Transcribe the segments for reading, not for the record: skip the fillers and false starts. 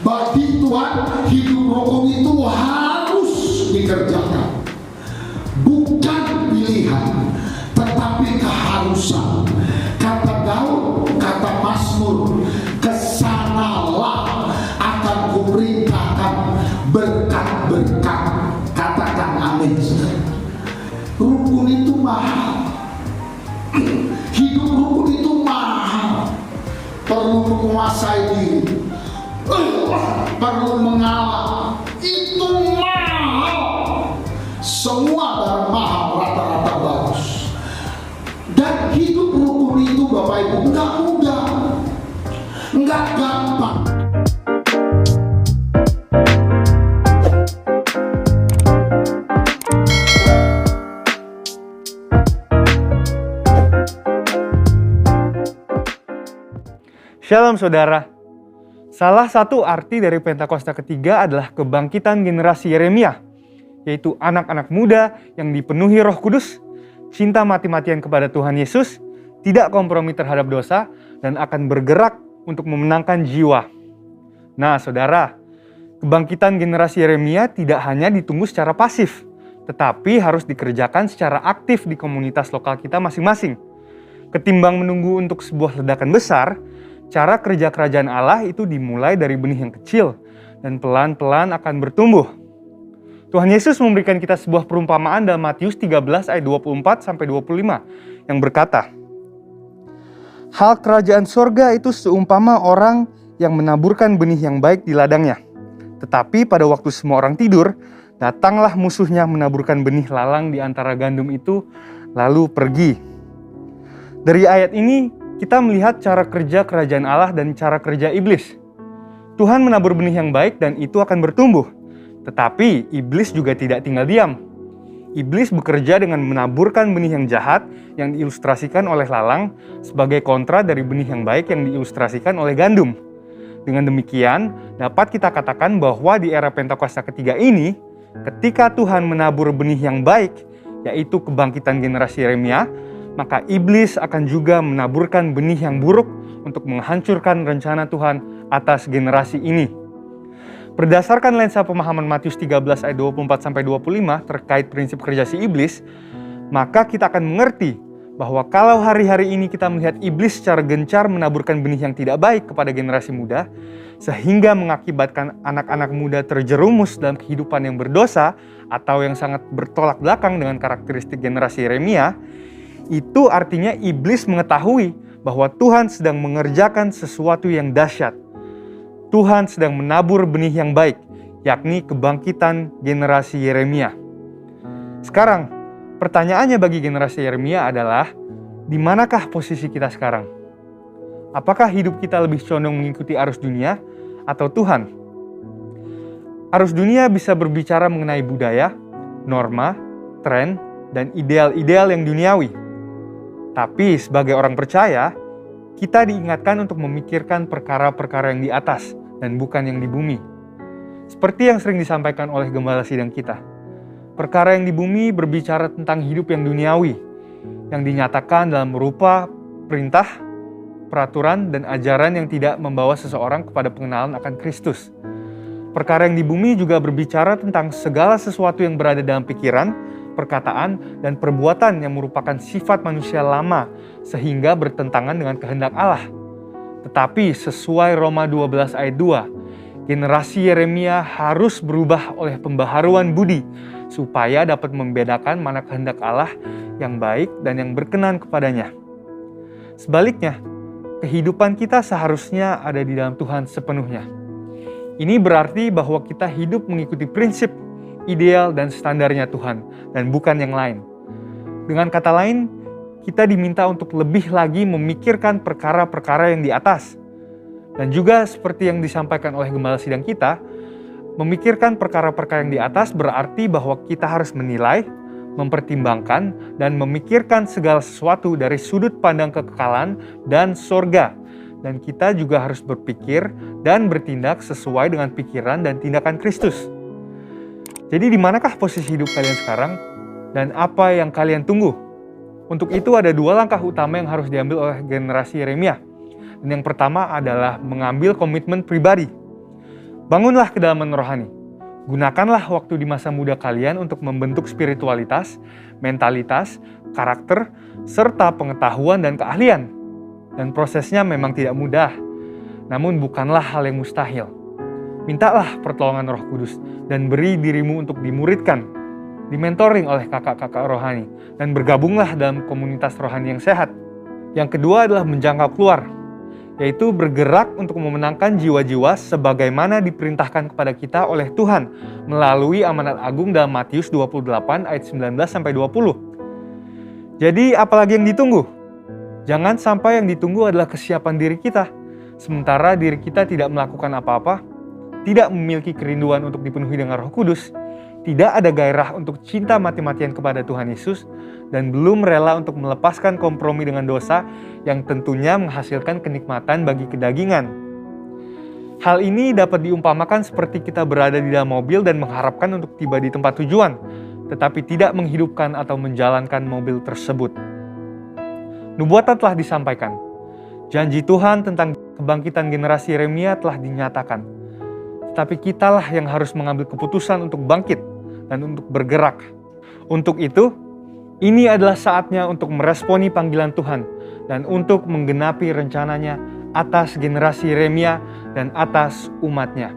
Bagi Tuhan, hidup rukun itu harus dikerjakan. Bukan pilihan, tetapi keharusan. Kata Daud, kata Mazmur, kesanalah akan kuperintahkan berkat-berkat. Katakan amin. Rukun itu mahal. Hidup rukun itu mahal. Perlu menguasai diri, perlu mengalah. Itu mahal. Semua barang mahal rata-rata bagus. Dan hidup rukun itu Bapak Ibu enggak mudah, enggak gampang. Shalom saudara. Salah satu arti dari Pentakosta ketiga adalah kebangkitan generasi Yeremia, yaitu anak-anak muda yang dipenuhi Roh Kudus, cinta mati-matian kepada Tuhan Yesus, tidak kompromi terhadap dosa, dan akan bergerak untuk memenangkan jiwa. Nah saudara, kebangkitan generasi Yeremia tidak hanya ditunggu secara pasif, tetapi harus dikerjakan secara aktif di komunitas lokal kita masing-masing. Ketimbang menunggu untuk sebuah ledakan besar, cara kerja kerajaan Allah itu dimulai dari benih yang kecil dan pelan-pelan akan bertumbuh. Tuhan Yesus memberikan kita sebuah perumpamaan dalam Matius 13 ayat 24-25 yang berkata, "Hal kerajaan sorga itu seumpama orang yang menaburkan benih yang baik di ladangnya. Tetapi pada waktu semua orang tidur, datanglah musuhnya menaburkan benih lalang di antara gandum itu, lalu pergi." Dari ayat ini, kita melihat cara kerja kerajaan Allah dan cara kerja iblis. Tuhan menabur benih yang baik dan itu akan bertumbuh. Tetapi iblis juga tidak tinggal diam. Iblis bekerja dengan menaburkan benih yang jahat yang diilustrasikan oleh lalang sebagai kontra dari benih yang baik yang diilustrasikan oleh gandum. Dengan demikian, dapat kita katakan bahwa di era Pentakosta ketiga ini, ketika Tuhan menabur benih yang baik, yaitu kebangkitan generasi Yeremia, maka iblis akan juga menaburkan benih yang buruk untuk menghancurkan rencana Tuhan atas generasi ini. Berdasarkan lensa pemahaman Matius 13 ayat 24-25 terkait prinsip kerja si iblis, maka kita akan mengerti bahwa kalau hari-hari ini kita melihat iblis secara gencar menaburkan benih yang tidak baik kepada generasi muda, sehingga mengakibatkan anak-anak muda terjerumus dalam kehidupan yang berdosa atau yang sangat bertolak belakang dengan karakteristik generasi Yeremia, itu artinya iblis mengetahui bahwa Tuhan sedang mengerjakan sesuatu yang dahsyat. Tuhan sedang menabur benih yang baik, yakni kebangkitan generasi Yeremia. Sekarang, pertanyaannya bagi generasi Yeremia adalah, di manakah posisi kita sekarang? Apakah hidup kita lebih condong mengikuti arus dunia atau Tuhan? Arus dunia bisa berbicara mengenai budaya, norma, tren, dan ideal-ideal yang duniawi. Tapi sebagai orang percaya, kita diingatkan untuk memikirkan perkara-perkara yang di atas dan bukan yang di bumi. Seperti yang sering disampaikan oleh gembala sidang kita. Perkara yang di bumi berbicara tentang hidup yang duniawi, yang dinyatakan dalam rupa perintah, peraturan, dan ajaran yang tidak membawa seseorang kepada pengenalan akan Kristus. Perkara yang di bumi juga berbicara tentang segala sesuatu yang berada dalam pikiran, perkataan, dan perbuatan yang merupakan sifat manusia lama sehingga bertentangan dengan kehendak Allah. Tetapi sesuai Roma 12 ayat 2, generasi Yeremia harus berubah oleh pembaharuan budi supaya dapat membedakan mana kehendak Allah yang baik dan yang berkenan kepadanya. Sebaliknya, kehidupan kita seharusnya ada di dalam Tuhan sepenuhnya. Ini berarti bahwa kita hidup mengikuti prinsip, ideal, dan standarnya Tuhan, dan bukan yang lain. Dengan kata lain, kita diminta untuk lebih lagi memikirkan perkara-perkara yang di atas. Dan juga seperti yang disampaikan oleh gembala sidang kita, memikirkan perkara-perkara yang di atas berarti bahwa kita harus menilai, mempertimbangkan, dan memikirkan segala sesuatu dari sudut pandang kekekalan dan sorga. Dan kita juga harus berpikir dan bertindak sesuai dengan pikiran dan tindakan Kristus. Jadi di manakah posisi hidup kalian sekarang dan apa yang kalian tunggu? Untuk itu ada dua langkah utama yang harus diambil oleh generasi Yeremia. Dan yang pertama adalah mengambil komitmen pribadi. Bangunlah kedalaman rohani. Gunakanlah waktu di masa muda kalian untuk membentuk spiritualitas, mentalitas, karakter, serta pengetahuan dan keahlian. Dan prosesnya memang tidak mudah, namun bukanlah hal yang mustahil. Mintalah pertolongan Roh Kudus dan beri dirimu untuk dimuridkan, dimentoring oleh kakak-kakak rohani, dan bergabunglah dalam komunitas rohani yang sehat. Yang kedua adalah menjangkau keluar, yaitu bergerak untuk memenangkan jiwa-jiwa sebagaimana diperintahkan kepada kita oleh Tuhan melalui amanat agung dalam Matius 28 ayat 19-20. Jadi apalagi yang ditunggu? Jangan sampai yang ditunggu adalah kesiapan diri kita, sementara diri kita tidak melakukan apa-apa, tidak memiliki kerinduan untuk dipenuhi dengan Roh Kudus, tidak ada gairah untuk cinta mati-matian kepada Tuhan Yesus, dan belum rela untuk melepaskan kompromi dengan dosa yang tentunya menghasilkan kenikmatan bagi kedagingan. Hal ini dapat diumpamakan seperti kita berada di dalam mobil dan mengharapkan untuk tiba di tempat tujuan, tetapi tidak menghidupkan atau menjalankan mobil tersebut. Nubuatan telah disampaikan. Janji Tuhan tentang kebangkitan generasi Yeremia telah dinyatakan. Tetapi kitalah yang harus mengambil keputusan untuk bangkit dan untuk bergerak. Untuk itu, ini adalah saatnya untuk meresponi panggilan Tuhan dan untuk menggenapi rencananya atas generasi Yeremia dan atas umatnya.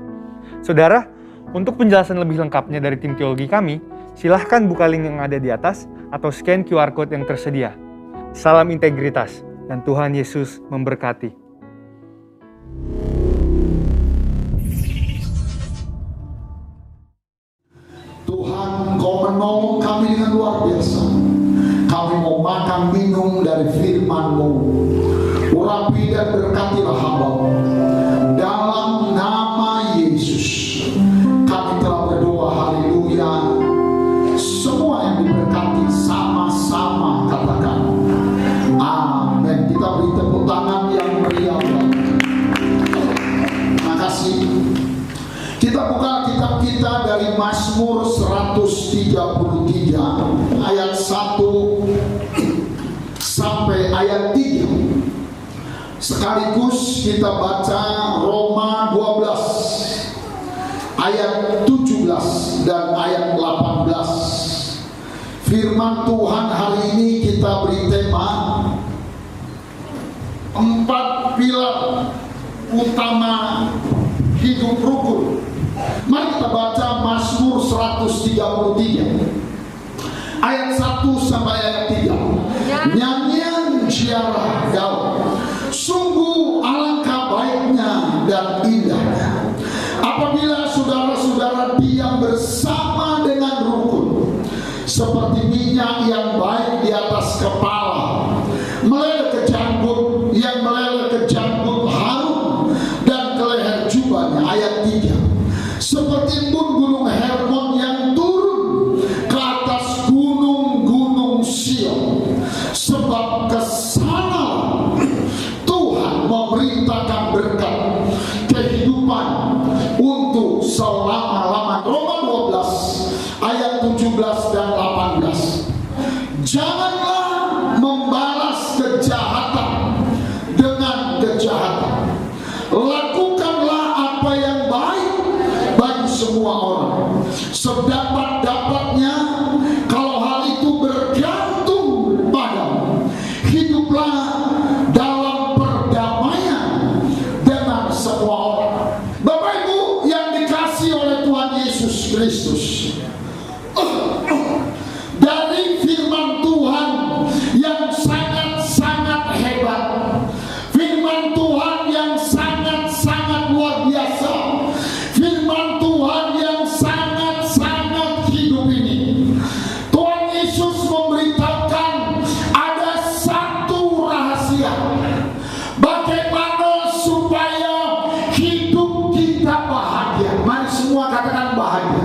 Saudara, untuk penjelasan lebih lengkapnya dari tim teologi kami, silahkan buka link yang ada di atas atau scan QR Code yang tersedia. Salam integritas dan Tuhan Yesus memberkati. Tuhan, Kau menolong kami dengan luar biasa. Kami mau makan minum dari firman-Mu. Urapi dan berkatilah hamba-Mu. Dalam nama Yesus, kami telah berdoa, haleluya. Semua yang diberkati sama-sama katakan amin. Kita beri tepuk tangan yang meriah. Terima kasih. Kita buka kitab kita dari Mazmur 133 ayat 1 sampai ayat 3. Sekaligus kita baca Roma 12 ayat 17 dan ayat 18. Firman Tuhan hari ini kita beri tema 4 pilar utama hidup rukun. Mari kita baca Mazmur 133 ayat 1 sampai ayat 3. Nyanyian ziarah Daud. Sungguh alangkah baiknya dan indahnya apabila saudara-saudara diam bersama dengan rukun, seperti minyak yang baik di atas kepala meleleh ke janggut, yang meleleh ke janggut harum dan ke leher jubahnya. Ayat 3. Seperti embun gunung Hermon yang turun ke atas gunung-gunung Sion, sebab kesana Tuhan memerintahkan berkat kehidupan untuk selama-lamanya. Roma 12 ayat 17 dan 18. Janganlah membalas kejahatan dengan kejahatan. Lakukanlah apa yang baik bagi semua orang, sedapat-dapatnya kalau hal itu bergantung padamu. Hiduplah dalam perdamaian dengan semua orang. Bapak Ibu yang dikasihi oleh Tuhan Yesus Kristus, dari firman Tuhan yang sangat-sangat hebat, firman Tuhan yang sangat-sangat luar biasa, firman Tuhan yang sangat-sangat hidup ini, Tuhan Yesus memberitakan ada satu rahasia bagaimana supaya hidup kita bahagia. Mari semua katakan bahagia.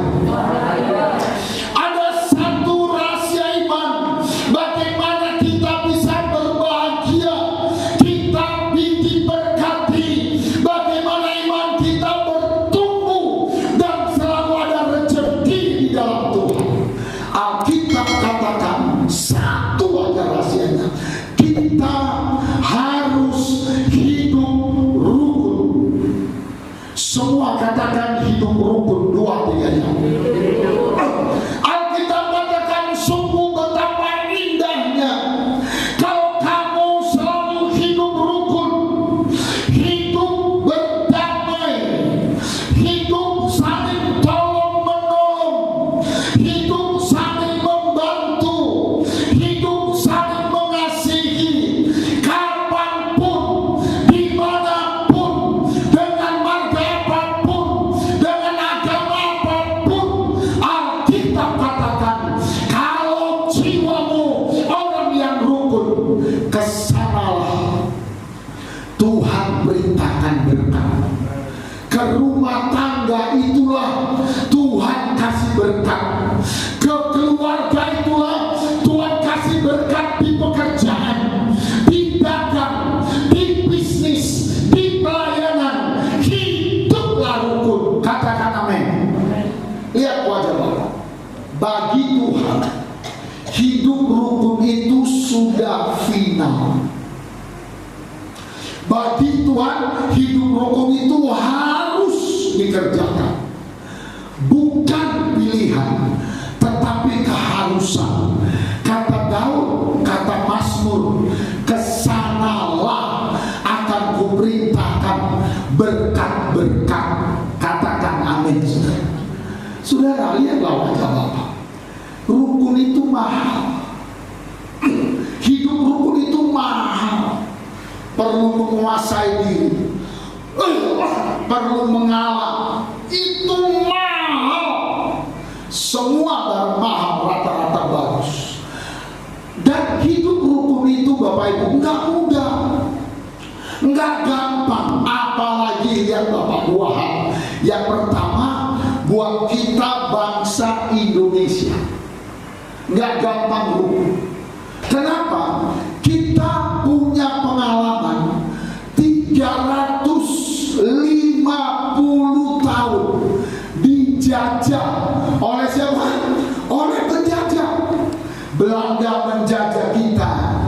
Semua katakan hidup rukun 2-3 jam. Alkitab katakan sungguh betapa indahnya kalau kamu selalu hidup rukun, hidup berdamai, hidup saling tolong menolong, hidup saling membantu, hidup saling mengasihi, kapanpun, dimanapun, dengan marga apapun, dengan agama apapun. Alkitab katakan kalau jiwamu orang yang rukun, kesanalah. Tuhan beritakan berkat. Ke rumah tangga itulah Tuhan kasih berkat. Ke keluarga itulah Tuhan kasih berkat. Di pekerjaan, di dagang, di bisnis, di pelayanan, hiduplah rukun. Katakan amin. Lihat wajah Bapak. Bagi Tuhan, hidup rukun itu sudah final. Bagi Tuhan, hidup rukun itu harus dikerjakan. Bukan pilihan, tetapi keharusan. Kata Daud, kata Mazmur, kesanalah akan kuperintahkan berkat-berkat. Katakan amin, saudara. Saudara, lihatlah wajah Bapak. Rukun itu mahal. Hidup rukun itu mahal. Perlu menguasai diri, perlu mengalah. Itu mahal. Semua barang mahal, rata-rata bagus. Dan hidup rukun itu Bapak Ibu enggak mudah, enggak gampang. Apalagi lihat Bapak, 2 hal. Yang pertama, buat kita bangsa Indonesia enggak gampang rukun. Kenapa? Kita punya pengalaman 350 tahun dijajah oleh siapa? Oleh penjajah. Belanda menjajah kita,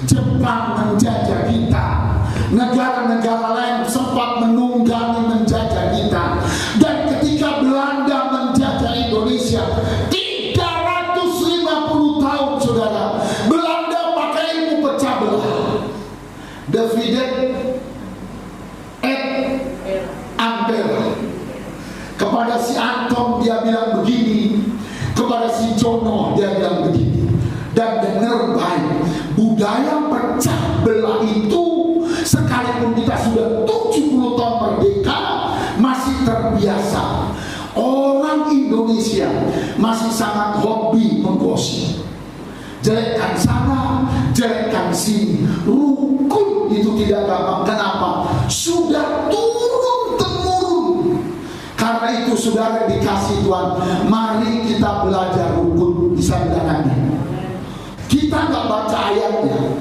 Jepang menjajah kita, negara-negara lain sempat menunggangi menjajah kita. Dan ketika Belanda menjajah Indonesia 350 tahun, saudara, Belanda pakai ilmu pecah belah, divided et impera. Kepada si Anton dia bilang begini, kepada si Jono dia bilang begini. Dan dengar baik, budaya pecah belah itu sekalipun kita sudah 70 tahun merdeka masih terbiasa. Orang Indonesia masih sangat hobi menggosip, jelekkan sana, jelekkan sini. Rukun itu tidak gampang. Kenapa? Sudah turun temurun. Karena itu saudara dikasih Tuhan, mari kita belajar rukun. Bisa dengarnya. Kita nggak baca ayatnya,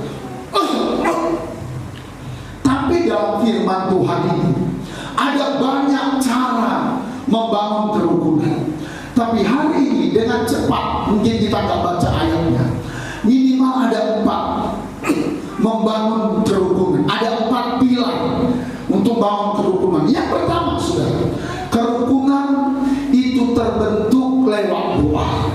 tapi dalam firman Tuhan ini ada banyak cara membangun kerukunan. Tapi hari ini dengan cepat, mungkin kita nggak baca ayatnya, minimal ada 4 membangun kerukunan. Ada 4 pilar untuk bangun kerukunan. Yang pertama, saudara, kerukunan itu terbentuk lewat doa.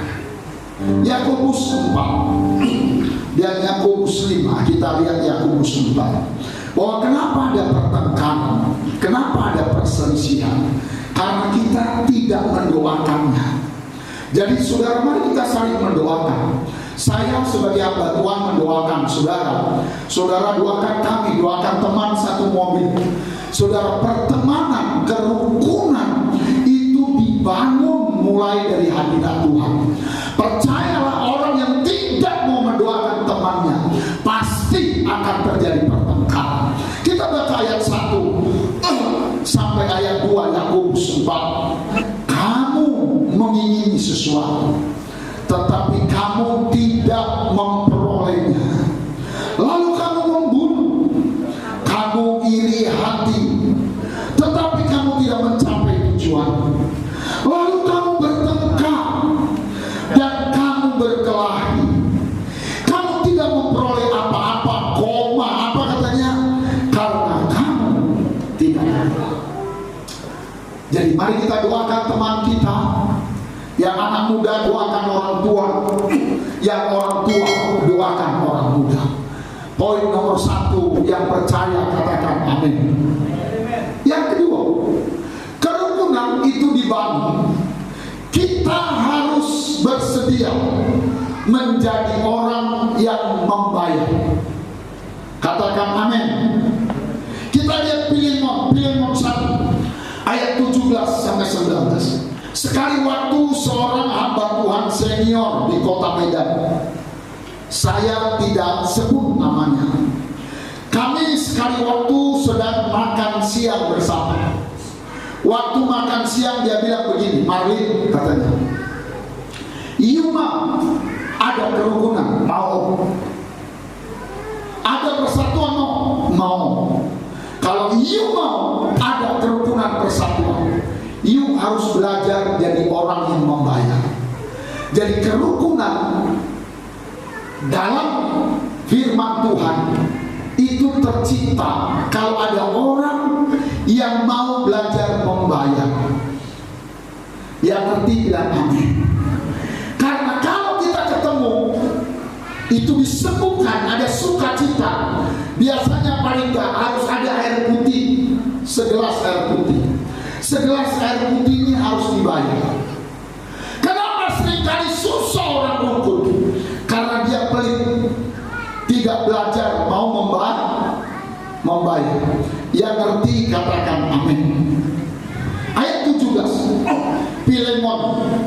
Yakobus 4 dan Yakobus 5, kita lihat Yakobus 4, bahwa kenapa ada pertengkaran, kenapa ada perselisihan, karena kita tidak mendoakannya. Jadi saudara, mari kita saling mendoakan. Saya sebagai hamba Tuhan mendoakan saudara, saudara doakan kami, doakan teman satu mobil. Saudara, pertemanan, kerukunan itu dibangun mulai dari hadirat Tuhan. Percayalah, orang yang tidak mau mendoakan temannya pasti akan terjadi pertengkaran. Kita baca ayat 1 sampai ayat 2 Yakobus 4. Kamu mengingini sesuatu, tetapi kamu tidak memperolehnya. Lalu kamu membunuh, kamu iri hati, tetapi kamu tidak mencapai tujuan. Lalu kamu bertengkar dan kamu berkelahi, kamu tidak memperoleh apa-apa, apa katanya? Karena kamu tidak. Jadi mari kita doakan teman kita. Yang anak muda doakan orang tua, yang orang tua doakan orang muda. Poin nomor 1, yang percaya katakan amin. Yang kedua, kerukunan itu dibangun. Kita harus bersedia menjadi orang yang membayar. Katakan amin. Kita lihat Filemon 1 ayat 17 sampai 19. Sekali waktu seorang hamba Tuhan senior di kota Medan, saya tidak sebut namanya, kami sekali waktu sedang makan siang bersama. Waktu makan siang dia bilang begini, Marlin katanya, Yuma, ada kerukunan, mau? Ada persatuan, mau? Kalau you mau ada kerukunan persatuan, you harus belajar jadi orang yang membayar. Jadi kerukunan dalam firman Tuhan itu tercipta kalau ada orang yang mau belajar membayar. Yang ngerti bilang amin. Karena kalau kita ketemu itu disebutkan ada sukacita, biasanya paling enggak harus ada air putih, segelas air putih. Segelas air putih ini harus dibayar. Kenapa seringkali susah orang rukun? Karena dia pelit, tidak belajar mau membayar. Yang ngerti katakan amin. Ayat 17 Filemon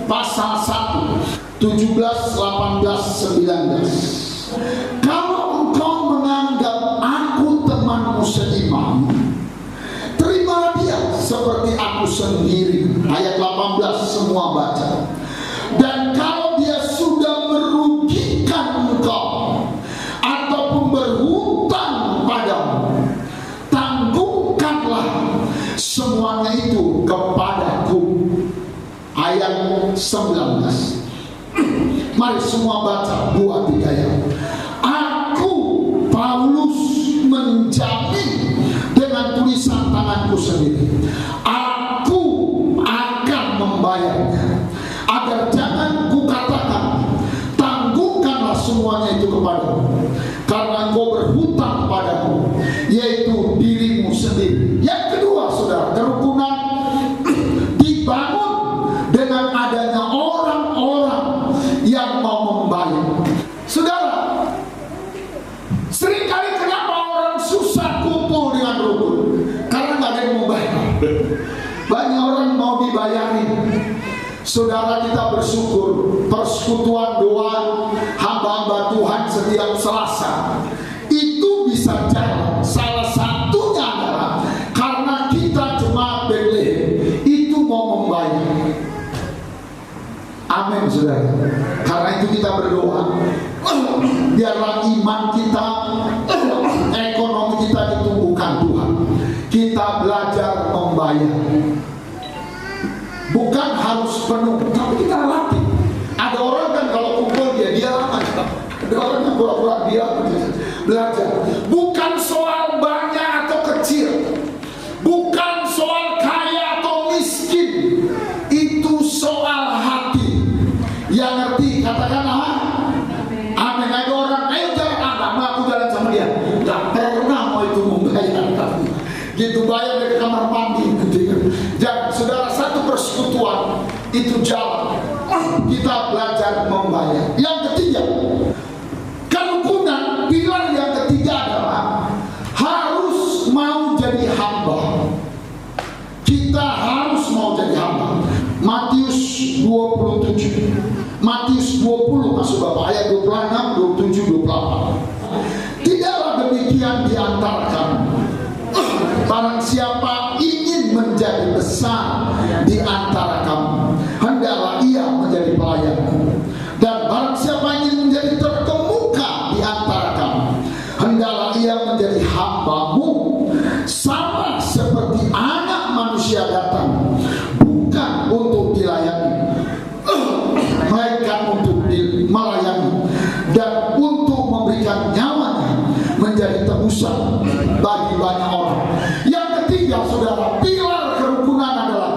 pasal 1 17, 18, 19. Kalau engkau menganggap aku temanmu seiman, terimalah dia seperti aku sendiri. Ayat 18 semua baca. Dan kalau dia sudah merugikan engkau ataupun berhutang padamu, tanggungkanlah semuanya itu kepadaku. Ayat 19. Mari semua baca 2-3 ya. Aku Paulus menjamin dengan tulisan tanganku sendiri, aku akan membayarnya. Agar jangan kukatakan, tanggungkanlah semuanya itu kepadamu, karena engkau berhutang padaku, yaitu dirimu sendiri. Yang kedua, saudara, kerukunan dibangun dengan adanya orang-orang yang mau membayar. Saudara, seringkali kenapa orang susah kumpul dengan rukun? Karena nggak ada yang mau bayar. Banyak orang mau dibayarin. Saudara, kita bersyukur persekutuan doa hamba-hamba Tuhan setiap Selasa itu bisa jalan. Salah satunya adalah karena kita jemaat Bethlehem itu mau membayar. Amin, saudara. Karena itu kita berdoa, biarlah iman kita, ekonomi kita ditumbuhkan Tuhan. Kita belajar membayar. Bukan harus penuh, tapi kita latih. Ada orang kan kalau kumpul dia aja. Ada orang yang pura-pura dia belajar. Bukan soal banyak atau kecil, bukan soal kaya atau miskin, itu soal hati. Yang ngerti katakan amin. Ada orang, ayo jalan, aku jalan sama dia, gak pernah mau itu membayar. Gitu bayar dari kamar mandi. Jangan, saudara, satu persekutuan itu jalan. Kita belajar membayar. Yang ketiga, kerukunan, pilar yang ketiga adalah harus mau jadi hamba. Kita harus mau jadi hamba. Matius 27, Matius 20 masuk Bapak, ayat 26, 27, 28. Tidaklah demikian di antara kamu, barang siapa ingin menjadi besar di antara kamu, hendaklah ia menjadi pelayanmu. Dan barang siapa ingin menjadi terkemuka di antara kamu, hendaklah ia menjadi hambamu. Sama seperti Anak Manusia datang bukan untuk dilayani, melainkan untuk melayani dan untuk memberikan nyawanya menjadi tebusan bagi banyak orang. Yang ketiga, saudara, pilar kerukunan adalah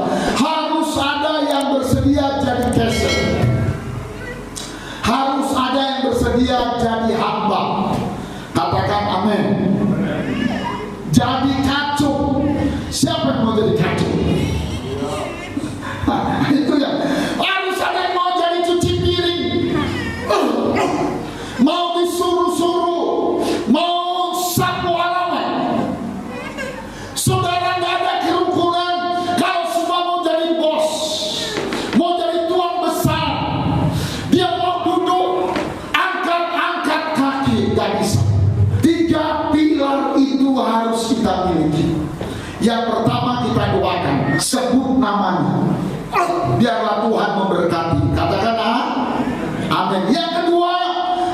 lupakan, sebut namanya. Biarlah Tuhan memberkati. Katakan amin. Yang kedua,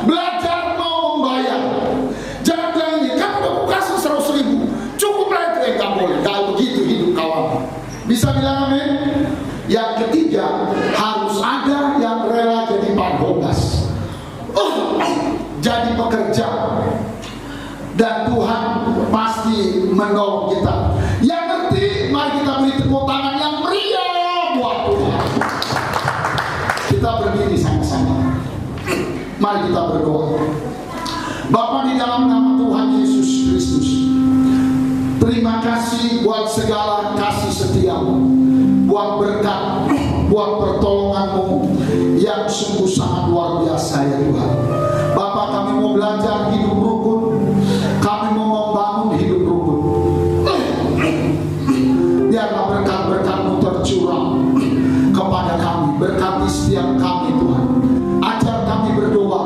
belajar mau membayar. Jangan bilang ini, kan udah kasih 100.000, cukup lah itu. Gak boleh, gak begitu hidup kawan. Bisa bilang amin? Yang ketiga, harus ada yang rela jadi panghogas, jadi pekerja, dan Tuhan pasti menolong kita. Yang ngerti, mari kita beri tepuk tangan yang meriah buat Tuhan. Kita berdiri sama-sama. Mari kita berdoa. Bapa, di dalam nama Tuhan Yesus Kristus, terima kasih buat segala kasih setiamu, buat berkat, buat pertolonganmu yang sungguh sangat luar biasa ya Tuhan. Bapa, kami mau belajar hidup rukun, kami mau membangun hidup rukun. Biarlah berkat-berkat-Mu tercurah kepada kami, berkati setiap kami Tuhan. Ajar kami berdoa,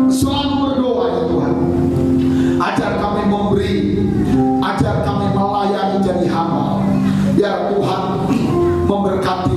selalu berdoa ya Tuhan. Ajar kami memberi, ajar kami melayani jadi hamba. Biar Tuhan memberkati